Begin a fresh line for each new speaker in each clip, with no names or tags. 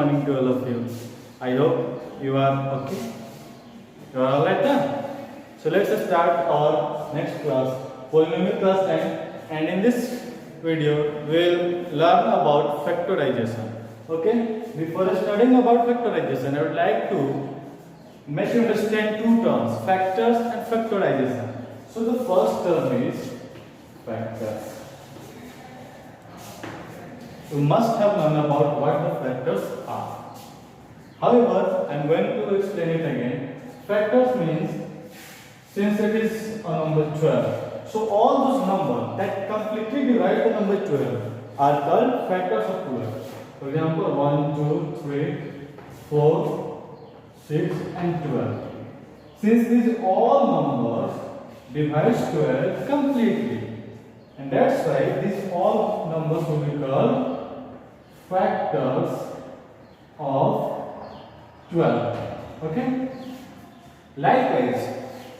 morning to all of you. I hope you are okay. You are alright now? So let's start our next class, polynomial class 10, and in this video we will learn about factorization. Okay? Before studying about factorization, I would like to make you understand two terms, factors and factorization. So the first term is factors. You must have known about what the factors are. However, I am going to explain it again. Factors means, since it is a number 12, so all those numbers that completely divide the number 12 are called factors of 12. For example, 1, 2, 3, 4, 6 and 12. Since these all numbers divides 12 completely, and that's why these all numbers will be called factors of 12. Okay? Likewise,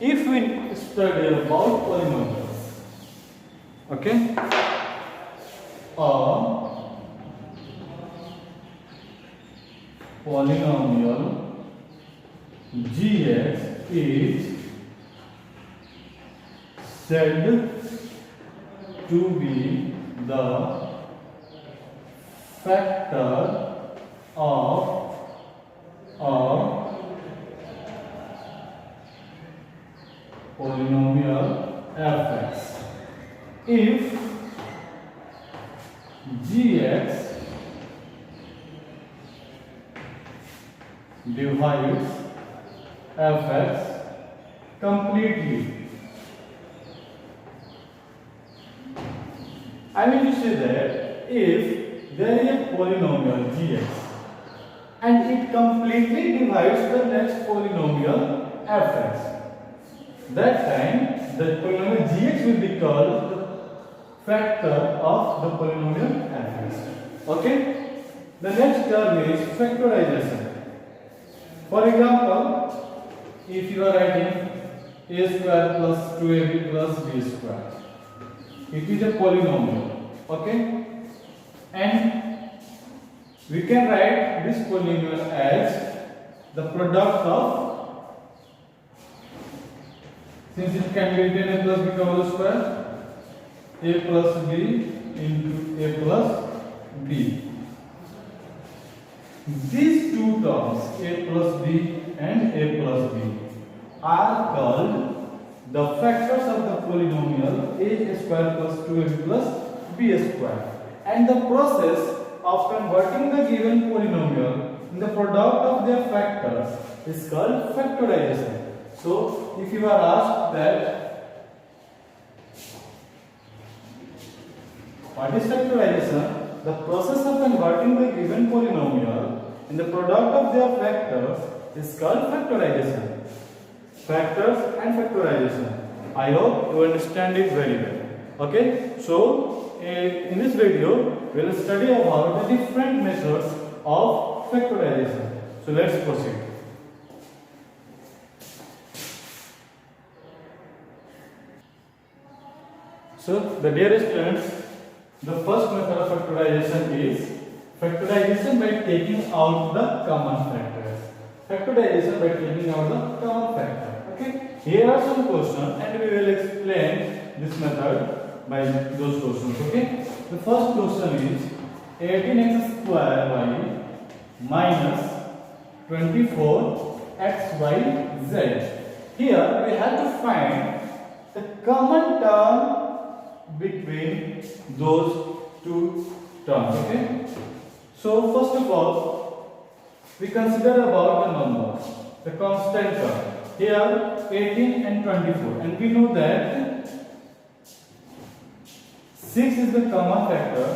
if we study about polynomials, okay, a polynomial gx is said to be the factor of a polynomial fx if gx divides fx completely. I mean to say that if there is a polynomial gx and it completely divides the next polynomial fx, that time the polynomial gx will be called the factor of the polynomial fx. Okay? The next term is factorization. For example, if you are writing a square plus 2ab plus b square, it is a polynomial. Okay? And we can write this polynomial as the product of, since it can be written a plus b whole square, a plus b into a plus b. These two terms, a plus b and a plus b, are called the factors of the polynomial a square plus 2ab plus b square. And the process of converting the given polynomial in the product of their factors is called factorization. So, if you are asked that what is factorization, the process of converting the given polynomial in the product of their factors is called factorization. Factors and factorization. I hope you understand it very well. Okay? So, in this video, we will study about the different methods of factorization. So, let's proceed. So, the dear students, the first method of factorization is factorization by taking out the common factors. Factorization by taking out the common factor. Okay? Here are some questions and we will explain this method by those questions. Okay? The first question is 18x square y minus 24xyz. Here we have to find the common term between those two terms. Okay? So first of all, we consider about the numbers, the constant term. Here 18 and 24, and we know that 6 is the common factor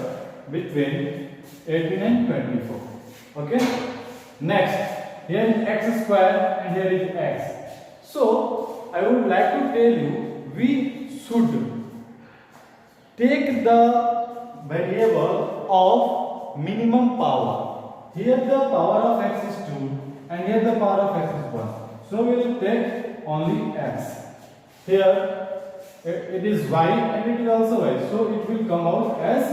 between 18 and 24. Okay? Next, here is x square and here is x. So, I would like to tell you, we should take the variable of minimum power. Here the power of x is 2 and here the power of x is 1. So, we will take only x. Here it is y and it is also y. So, it will come out as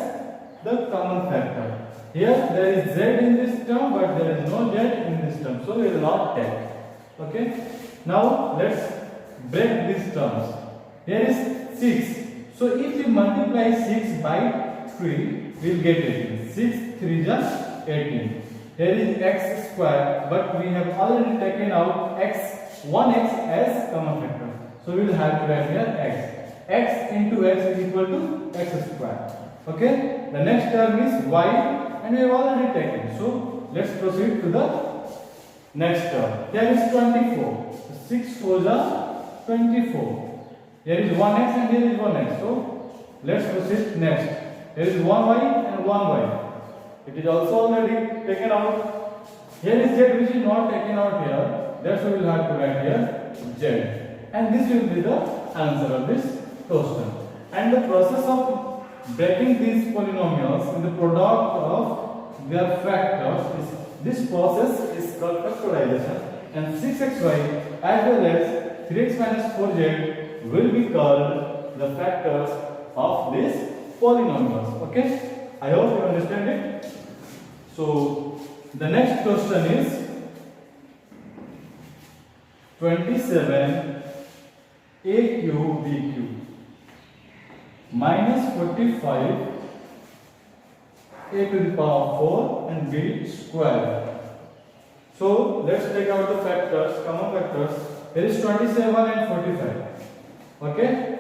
the common factor. Here there is z in this term, but there is no z in this term, so we will not take. Okay. Now let's break these terms. Here is 6. So if we multiply 6 by 3, we will get 18. 6 3 is 18. Here is x square, but we have already taken out one x as common factor. So we will have to write here x. X into x is equal to x square. Okay. The next term is y, and we have already taken. So let's proceed to the next term. Here is 24. 6 4 is 24. Here is 1x and here is 1x. So let's proceed next. Here is 1y and 1y. It is also already taken out. Here is z which is not taken out here. That's why we will have to write here z. And this will be the answer of this question. And the process of breaking these polynomials in the product of their factors is this process is called factorization. And 6xy as well as 3x minus 4z will be called the factors of these polynomials. Okay? I hope you understand it. So the next question is 27 a cube b cube minus 45 a to the power 4 and b square. So let's take out the factors, common factors. Here is 27 and 45. Okay?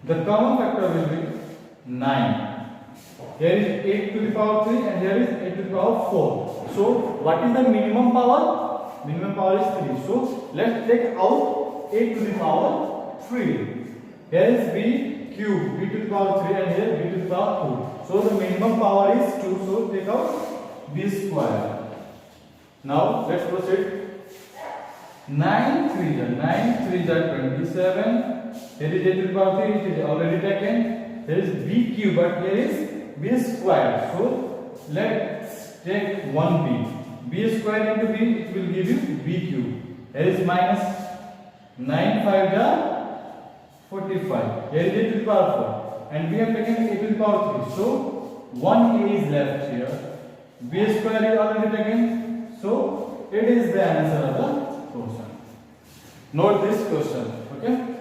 The common factor will be 9. Here is 8 to the power 3 and here is 8 to the power 4. So what is the minimum power? Minimum power is 3. So let's take out 8 to the power 3. Here is b cube, b to the power 3 and here b to the power 2. So the minimum power is 2. So take out b square. Now let's proceed. 9 3 is 27. Here is a to the power 3, it is already taken. Here is b cube, but here is b square. So let's take 1b. b square into b, it will give you b cube. Here is minus 9 5 is 45. Here is a to the power 4. And we have taken a to the power 3. So 1a is left here. b square is already taken. So it is the answer of the question. Note this question. Okay.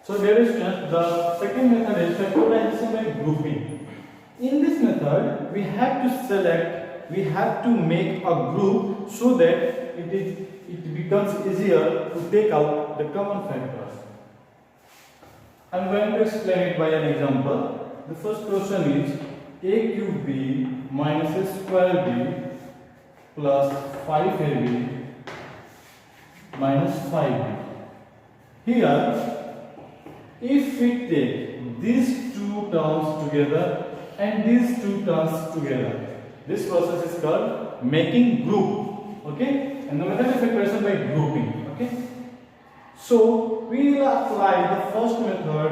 So dear students, the second method is factorization by grouping. In this method, we have to select, we have to make a group so that it becomes easier to take out the common factors. I am going to explain it by an example. The first question is a cube b minus a square b plus 5ab minus 5b. Here, if we take these two terms together and these two terms together, this process is called making group. Okay, and the method of factorization by grouping. Okay, so we will apply the first method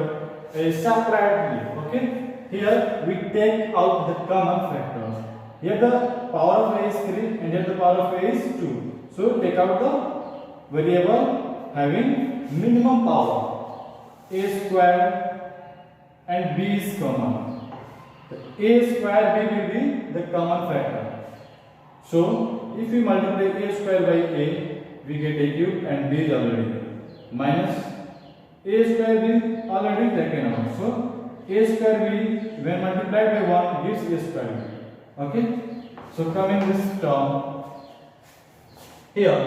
separately. Okay, here we take out the common factors. Here the power of a is 3 and here the power of a is 2. So take out the variable having minimum power. A square and b is common. A square b will be the common factor. So if we multiply a square by a, we get a cube and b is already there. Minus a square b already taken out. So a square b when multiplied by 1 gives a square b. Okay. So coming this term, here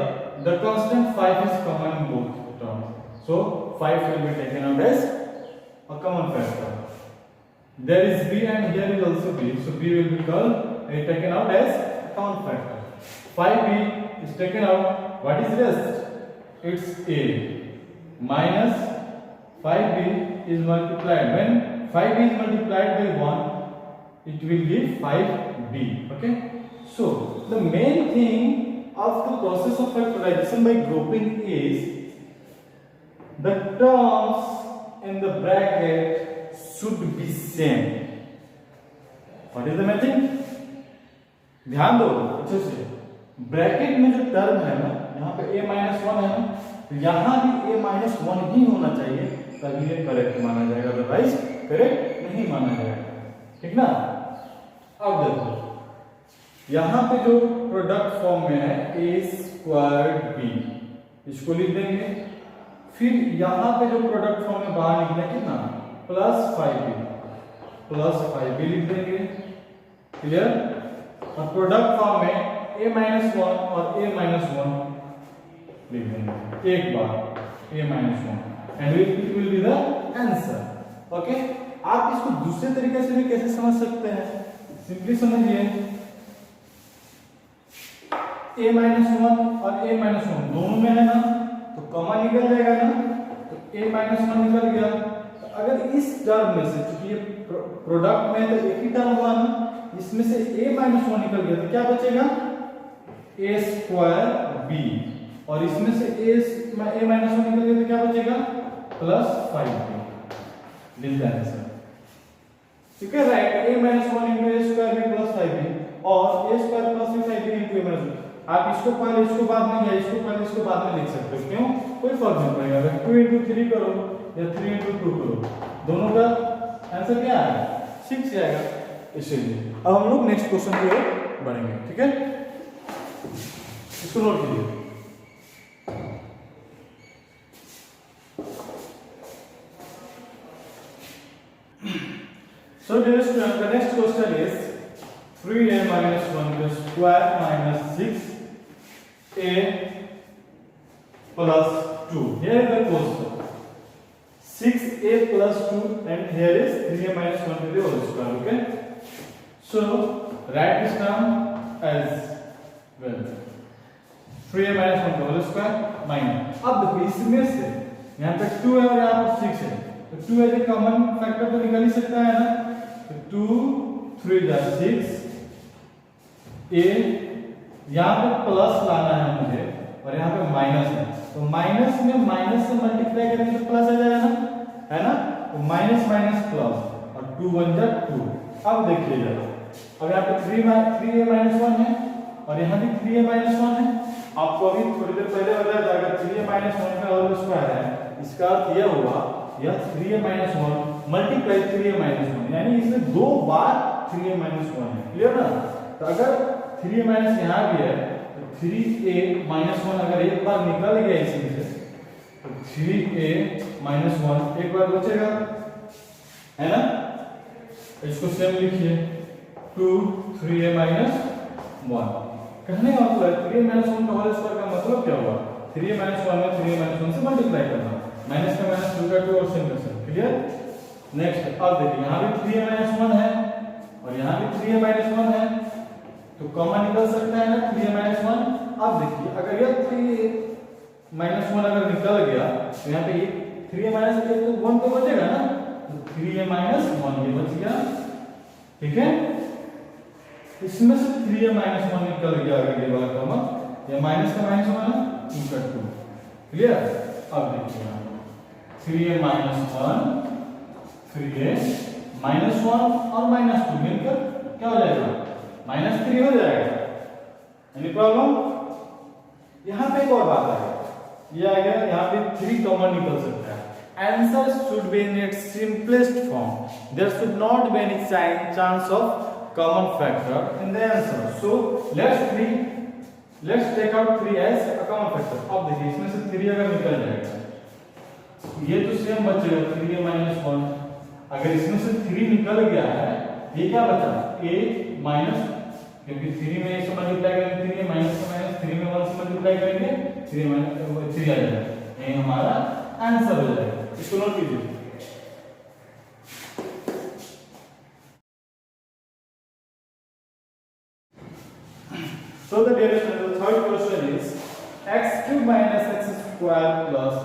the constant 5 is common in both terms. So 5 will be taken out as a common factor. There is b and here is also b. So b will be called taken out as a common factor. 5b is taken out. What is rest? It's a. Minus 5b is multiplied. When 5b is multiplied by 1, it will give 5b. Okay. So the main thing of the process of factorization by grouping is the terms in the bracket should be same. What is the matching? ध्यान दो अच्छे से, bracket में जो term है ना, यहाँ पे a माइनस 1 है ना, तो यहाँ भी a माइनस 1 ही होना चाहिए, तभी ये करेक्ट माना जाएगा, अदरवाइज करेक्ट नहीं माना जाएगा। ठीक ना? अब देखो यहाँ पे जो प्रोडक्ट फॉर्म में है a स्क्वायर b, इसको लिख देंगे। फिर यहाँ पे जो प्रोडक्ट फॉर्म में बाहर निकले कितना, प्लस 5b लिख देंगे। क्लियर? और प्रोडक्ट फॉर्म में a माइनस 1 और a माइनस 1 लिख देंगे एक बार, a minus 1 and it will be the answer. Okay, आप इसको दूसरे तरीके से भी कैसे समझ सकते हैं? सिंपली समझिए, a माइनस 1 और a माइनस 1 दोनों में है ना, तो कॉमन निकल जाएगा ना, तो a माइनस 1 निकल गया। तो अगर इस टर्म में से, चूंकि ये प्रोडक्ट में तो एक ही टर्म हुआ ना, इसमें से a माइनस 1 निकल गया तो क्या बचेगा, a स्क्वायर b, और इसमें से a माइनस 1 निकल गया तो क्या बचेगा, plus 5b। This the answer. ठीक है, right, a minus 1 into a square b plus 5b, और a square plus 5b into a minus 1। आप इसको पहले इसको बाद में, या इसको पहले इसको बाद में लिख सकते हो, क्यों? कोई फर्क नहीं पड़ेगा। अगर 2 इंटू 3 करो या 3 इंटू 2 करो, दोनों का आंसर क्या आएगा, 6 आएगा। इसलिए अब हम लोग नेक्स्ट क्वेश्चन की ओर बढ़ेंगे। ठीक है, इसको नोट कीजिए। So dear students, the next question is 3a minus 1 plus square minus 6a plus 2. Here is the question. 6a plus 2 and here is 3a minus 1 to the whole square. Okay. So write this down as well. 3a minus 1 to the whole square minus. अब देखो इसमें से यहाँ पे 2 है और यहाँ पे 6 है, तो 2 एज ए कॉमन फैक्टर तो निकल ही सकता है ना, तो 2 3 जा 6 a, यहाँ पे प्लस लाना है मुझे और यहाँ पे माइनस है, तो माइनस में माइनस से मल्टीप्लाई करेंगे तो प्लस आ जाएगा ना, है ना, तो माइनस माइनस प्लस और 2 1 जा 2। अब देखिएगा, अब यहाँ पे 3a माइनस 1 है और यहाँ भी 3a माइनस 1 है। आपको अभी थोड़ी देर पहले बताया था, अगर 3a माइनस 1 का होल स्क्वायर है, इसका अर्थ यह हुआ यह 3a minus 1 multiply 3a minus 1, यानी इसमें 2 बार 3a माइनस 1 है। क्लियर ना? तो अगर 3a माइनस यहाँ भी है तो 3a माइनस 1 अगर एक बार निकल गया इसमें से, तो 3a माइनस 1 एक बार बचेगा, है ना? इसको सेम लिखिए, 2 3a माइनस 1। कहने का मतलब 3a माइनस 1 का होल स्क्वायर का मतलब क्या हुआ, 3a माइनस 1 में 3a माइनस 1 से मल्टीप्लाई करना, माइनस का माइनस 2 का 2 और सेम का सेम। क्लियर? नेक्स्ट अब देखिए, यहाँ भी 3a माइनस 1 है और यहाँ भी 3a माइनस 1 है, तो कॉमन निकल सकता है ना 3a माइनस 1। अब देखिए, अगर यह 3a माइनस 1 अगर निकल गया तो यहाँ पे 3a माइनस 1 तो 1 तो बचेगा ना, तो 3a माइनस 1 ये बच गया। ठीक है, इसमें से 3a माइनस 1 निकल गया, अगर ये वाला कॉमन, या माइनस का माइनस 1 है, इनका 2। क्लियर? अब देखिए 3a माइनस 1, 3a माइनस 1 और माइनस 2 मिलकर क्या हो जाएगा, माइनस 3 हो जाएगा। Any problem? यहाँ पे एक और बात आ गई, ये आ गया, यहाँ पे 3 कॉमन निकल सकता है। Answer should be in its simplest form, there should not be any chance of common factor in the answer. So let's take out 3 as a common factor. अब देखिए, इसमें से 3 अगर निकल जाएगा, ये तो सेम बचेगा 3a माइनस 1। अगर इसमें से 3 निकल गया है, ये क्या बचा, a माइनस, क्योंकि 3 में इससे मल्टीप्लाई करेंगे 3a माइनस का माइनस, 3 में 1 से मल्टीप्लाई करेंगे 3 माइनस 3 आ जाएगा, ये हमारा आंसर हो जाएगा। इसको नोट कीजिए। So the third question is x cube minus x square plus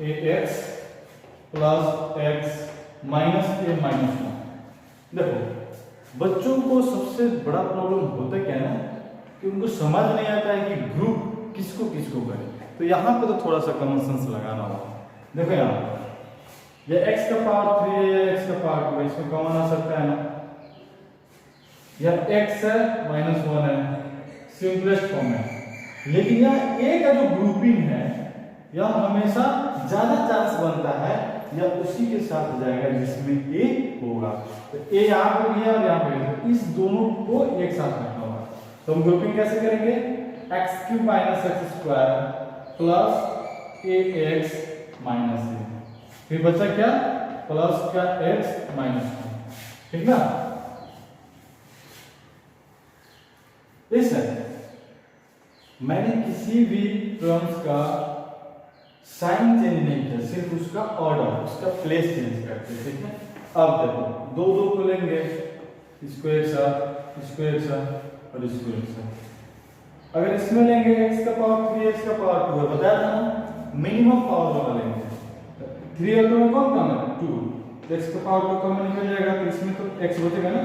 ax plus x minus a minus 1। देखो, बच्चों को सबसे बड़ा प्रॉब्लम होता क्या है ना, कि उनको समझ नहीं आता है कि ग्रुप किसको किसको करे। तो यहाँ पे तो थोड़ा सा कॉमन सेंस लगाना होगा। देखो यहाँ ये x का पावर 3 है या x का पावर 2 है, इसमें कॉमन आ सकता है ना, या x है -1 है, सिंपलेस्ट फॉर्म है। लेकिन यह a का जो ग्रुपिंग है यह हमेशा ज्यादा चांस बनता है या उसी के साथ जाएगा जिसमें a होगा। तो a यहाँ पे भी है और यहाँ पे भी है, तो इस दोनों को एक साथ रखना होगा। तो हम ग्रुपिंग कैसे करेंगे, x³ - x² plus ax minus a, फिर बचा क्या, प्लस का x माइनस 1, ठीक ना। इस मैंने किसी भी टर्म्स का साइन चेंज नहीं किया, सिर्फ उसका ऑर्डर, उसका प्लेस चेंज करते हैं, ठीक है। अब देखो दो दो को लेंगे, इसको एक साथ, इसको एक साथ और इसको एक साथ। अगर इसमें लेंगे x का पावर 3 x का पावर 2 है, बताया था ना, मिनिमम पावर वाला लेंगे। 3 और 2 में कौन कम है, 2, तो x का पावर 2 कम निकल जाएगा, तो इसमें तो x बचेगा ना,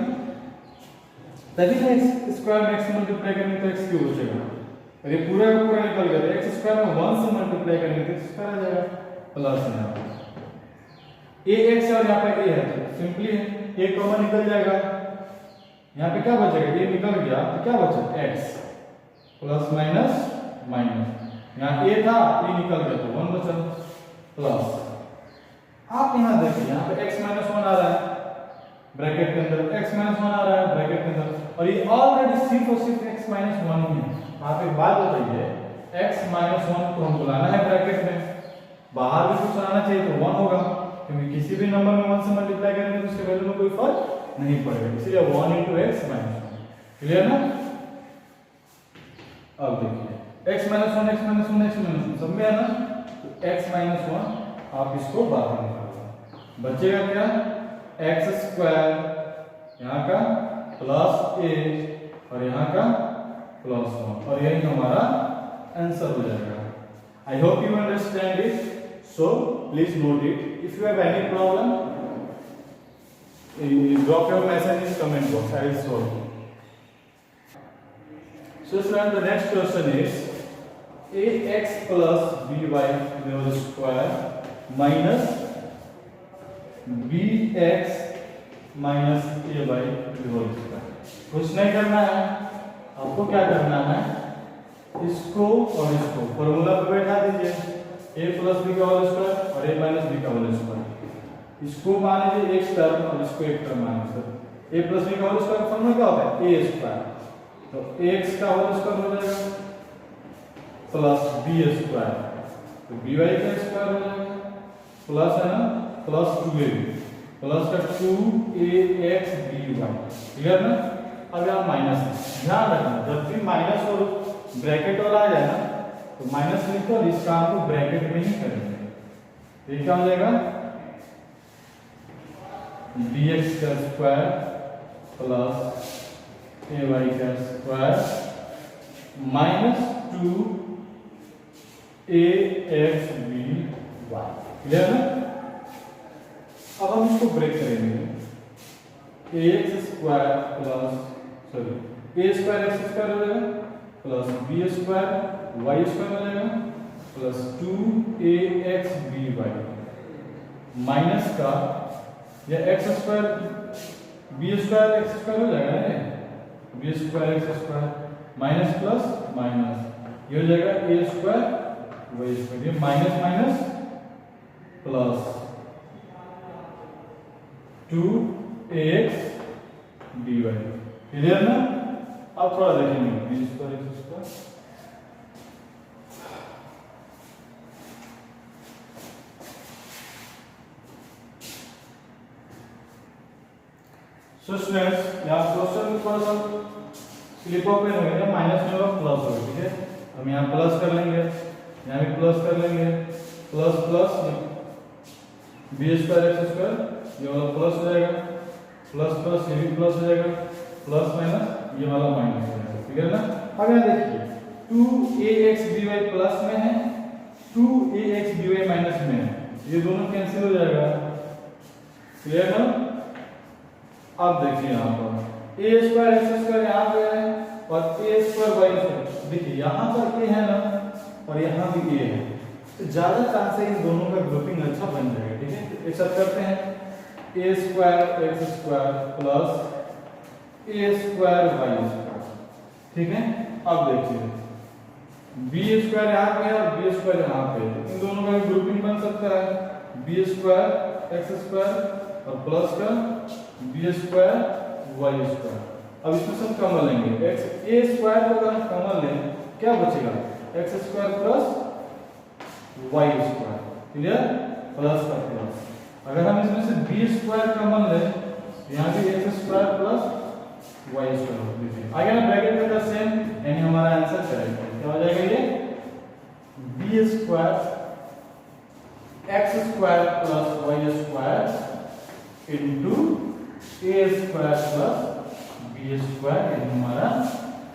तभी ना x स्क्वायर में x मल्टीप्लाई करेंगे तो x क्यूब बचेगा। अरे पूरा का पूरा निकल गया, तो x स्क्वायर में 1 से मल्टीप्लाई करेंगे तो x स्क्वायर आ जाएगा, प्लस यहाँ पे ax और यहाँ पे a है, तो सिंपली a कॉमन निकल जाएगा, यहाँ पे क्या बचेगा, a निकल गया तो क्या बचा, x प्लस माइनस माइनस, यहाँ a था a निकल गया तो 1 बचा, प्लस आप यहाँ देखिए, यहाँ पे x - 1 आ रहा है ब्रैकेट के अंदर, x - 1 आ रहा है ब्रैकेट के अंदर, और ये ऑलरेडी सिर्फ और सिर्फ x - 1 ही है। आप एक बात बताइए, x - 1 को हमको लाना है ब्रैकेट में, बाहर भी कुछ आना चाहिए तो 1 होगा, क्योंकि किसी भी नंबर में 1 से मल्टीप्लाई करेंगे तो उसके वैल्यू में कोई फर्क नहीं पड़ेगा, इसलिए 1 × x - 1, क्लियर ना। अब देखिए x - 1 x - 1 x - 1 सब में है ना, तो x - 1 आप इसको बाहर निकालो, बचेगा क्या, x² यहाँ का प्लस a और यहाँ का प्लस 1, और यही हमारा आंसर हो जाएगा। I hope you understand it, so please note it. If you have any problem drop your message in comment box, I will solve it. So students, the next question is ax plus by the whole square minus bx minus a by the whole square। कुछ नहीं करना है, आपको क्या करना है, इसको और इसको फॉर्मूला पे बैठा दीजिए, a प्लस बी का होल स्क्वायर और a माइनस बी का होल स्क्वायर। इसको मान लीजिए एक टर्म और इसको एक टर्म मान लीजिए। a प्लस बी का होल स्क्वायर फॉर्मूला क्या होता है, a स्क्वायर, तो x का होल स्क्वायर हो जाएगा प्लस b स्क्वायर, तो by का स्क्वायर हो जाएगा, प्लस है ना, प्लस 2ab प्लस का 2ax by, क्लियर ना। अब यहाँ माइनस, ध्यान रखना जब भी माइनस और ब्रैकेट वाला आ जाए ना तो माइनस लिखो और इस काम को ब्रैकेट में ही करेंगे। ये क्या हो जाएगा, dx का स्क्वायर प्लस ay का square minus 2ax by, clear ना। अब हम इसको ब्रेक करेंगे, ax square plus a square x square हो जाएगा plus b square y square हो जाएगा प्लस 2ax by माइनस का या x square b square x square हो जाएगा ना, b square x square minus plus minus ये हो जाएगा a स्क्वायर y स्क्वायर, ये minus minus plus 2ax dy, clear ना। अब थोड़ा देखेंगे b square x square, so students यहाँ क्वेश्चन में थोड़ा सा स्लिप ऑफ हो गया, माइनस में होगा प्लस होगा, ठीक है। हम यहाँ प्लस कर लेंगे, यहाँ भी प्लस कर लेंगे, plus plus b square x square ये वाला प्लस हो जाएगा, प्लस प्लस ये भी प्लस हो जाएगा, प्लस माइनस ये वाला माइनस हो जाएगा, ठीक है ना। अब यहाँ देखिए 2ax by प्लस में है, 2ax by माइनस में है, ये दोनों कैंसिल हो जाएगा, क्लियर ना। अब देखिए यहाँ पर a स्क्वायर एक्स स्क्वायर यहाँ पे है और a स्क्वायर वाई स्क्वायर, देखिए यहाँ पर a है ना और यहाँ भी a है, तो ज्यादा चांस है इन दोनों का ग्रुपिंग अच्छा बन जाएगा, ठीक है। एक साथ करते हैं, a square x square plus a square y square. ठीक है, अब देखिए बी स्क्वायर यहाँ पे है और बी स्क्वायर यहाँ पे है, इन दोनों का ग्रुपिंग बन सकता है बी स्क्वायर एक्स स्क्वायर और प्लस का बी स्क्वायर वाई स्क्वायर। अब इसमें सब कॉमन लेंगे, एक्स ए स्क्वायर को अगर हम कॉमन लें क्या बचेगा, x square plus y square, clear, plus का प्लस। अगर हम इसमें से बी स्क्वायर कॉमन लें यहाँ भी x square plus y square आ गया ना, ब्रैकेट में का सेम, यानी हमारा आंसर करेक्ट है। क्या हो जाएगा ये b square x square plus y square into a square plus b square, ये हमारा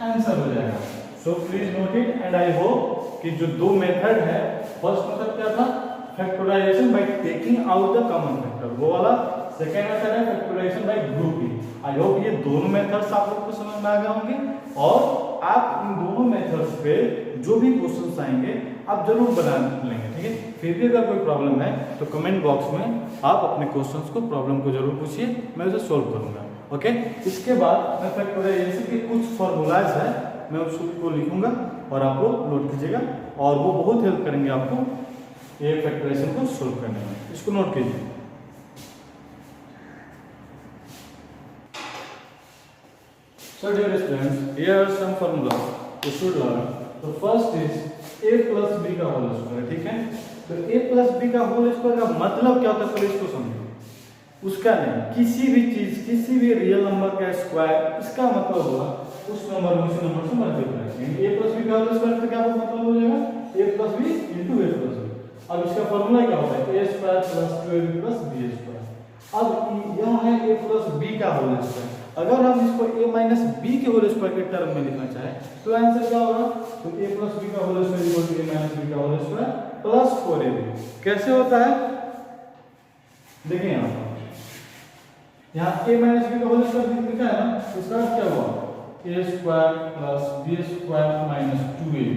आंसर हो जाएगा। So please note it and I hope कि जो दो मेथड है, फर्स्ट मेथड क्या था factorisation by taking out the common factor, वो वाला। सेकेंड मेथड है factorisation by grouping. I hope ये दोनों मेथड्स आप लोग को समझ में आ गए होंगे और आप इन दोनों मेथड्स पे जो भी क्वेश्चंस आएंगे आप जरूर बना लेंगे। ठीक है, फिर भी अगर कोई प्रॉब्लम है तो कमेंट बॉक्स में आप अपने क्वेश्चंस को, प्रॉब्लम को जरूर पूछिए, मैं उसे सोल्व करूंगा। ओके, इसके बाद मैं फैक्टराइजेशन के कुछ फॉर्मूलाज है मैं उसको लिखूंगा और आप लोग नोट कीजिएगा और वो बहुत हेल्प करेंगे आपको ये फैक्टराइजेशन को सोल्व करने में। इसको नोट कीजिए। So dear students, here are some formulas you should learn. The first is a plus b का होल स्क्वायर। ठीक है, तो a plus b का होल स्क्वायर का मतलब क्या होता है, पहले इसको समझिए। उसका नहीं, किसी भी चीज, किसी भी रियल नंबर का स्क्वायर, इसका मतलब होगा उस नंबर में उसी नंबर से मल्टीप्लाई। यानी a plus b का होल स्क्वायर का क्या मतलब हो जाएगा a plus b into a plus b। अब इसका फॉर्मूला क्या होता है a square plus 2ab plus b square. अब यह है a plus b का होल स्क्वायर। अगर हम इसको a माइनस b के होल स्क्वायर के टर्म में लिखना चाहे तो आंसर क्या होगा, तो a प्लस b का whole square equal to a minus b का होल स्क्वायर प्लस 4ab। कैसे होता है देखिए, यहाँ a माइनस b का होल स्क्वायर लिखा है ना, इसका अर्थ क्या हुआ a square plus b square minus 2ab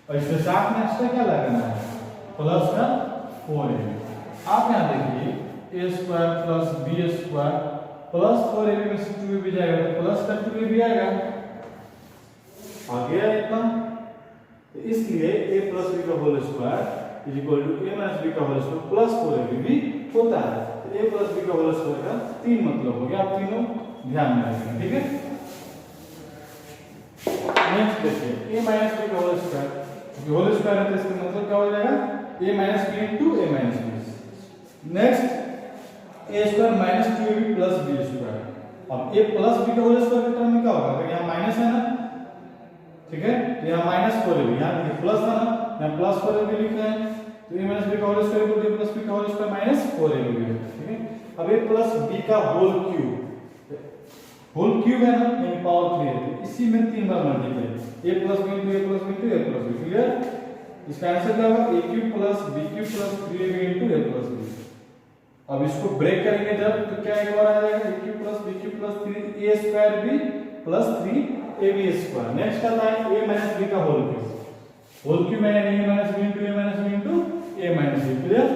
और इसके साथ में एक्स्ट्रा क्या लगाना है प्लस का 4ab। आप यहाँ देखिए a square plus b square plus 4ab में से 2ab जाएगा तो प्लस का 2ab आएगा, आ गया इतना। तो इसलिए a प्लस b का whole square is equal to a minus b का होल स्क्वायर प्लस 4ab भी होता है। तो a प्लस b का होल स्क्वायर का तीन मतलब हो गया, आप तीनों ध्यान में रखिए। ठीक है, नेक्स्ट देखिए a माइनस b का होल स्क्वायर, होल स्क्वायर है तो इसका मतलब क्या हो जाएगा a minus b into a minus b। Next a square minus 2ab plus b square. अब a प्लस b का होल स्क्वायर के टर्म में क्या होगा, अगर यहाँ माइनस है ना, ठीक है, तो यहाँ माइनस 4ab, यहाँ देखिए प्लस था ना, यहाँ प्लस 4ab लिखा है, तो a माइनस b का whole square equal to a plus b का होल स्क्वायर माइनस 4ab है। ठीक है, अब a प्लस b का होल क्यूब है ना, यानी पावर 3 है, तो इसी में 3 बार multiply a plus b into a plus b into a plus b। Clear, इसका आंसर क्या होगा a cube plus b cube plus 3ab into a plus b। अब इसको ब्रेक करेंगे जब तो क्या एक बार आ जाएगा a cube plus b cube plus 3a square b plus 3ab square. Next आता है a माइनस b का होल क्यूब है, यानी a minus b into a minus b into a minus b। Clear,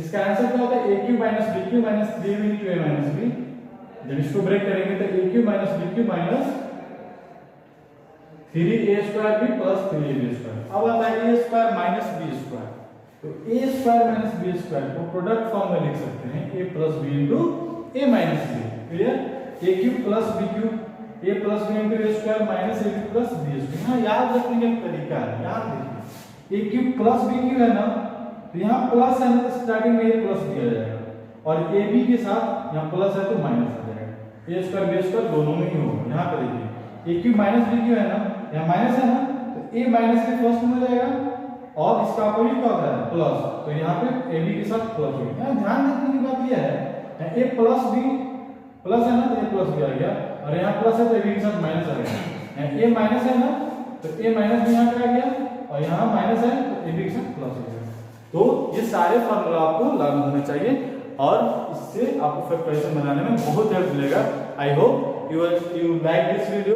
इसका आंसर क्या होता है a cube minus b cube minus 3ab into a minus b। जब इसको ब्रेक करेंगे तो a cube minus b cube minus 3a square b plus 3ab square. अब आता है a square minus b square, तो a square minus b square को product form में लिख सकते हैं a plus b into a minus b। Clear, a cube plus b cube a plus b into a square minus a plus b square. यहाँ याद रखने का तरीका है, यहाँ देखिए a cube plus b cube है ना, तो यहाँ प्लस है ना, स्टार्टिंग में a प्लस b आ जाएगा और ab के साथ यहाँ प्लस है तो माइनस आ जाएगा, a स्क्वायर b स्क्वायर दोनों में ही होगा। यहाँ पे देखिए a cube minus b cube है ना, यहाँ माइनस है ना, तो a माइनस के फर्स्ट में हो जाएगा और इसका अपोजिट क्या होता है प्लस, तो यहाँ पे ab के साथ प्लस हो गया। ध्यान रखने की बात यह है a प्लस b प्लस है ना, तो a प्लस b आ गया और यहाँ प्लस है तो ab के साथ माइनस आ गया। a माइनस है ना, तो a माइनस भी यहाँ पे आ गया और यहाँ माइनस है तो ab के साथ प्लस हो गया। तो ये सारे फार्मूला आपको लागू होने चाहिए और इससे आपको फैक्टराइजेशन बनाने में बहुत हेल्प मिलेगा। I hope you like this video.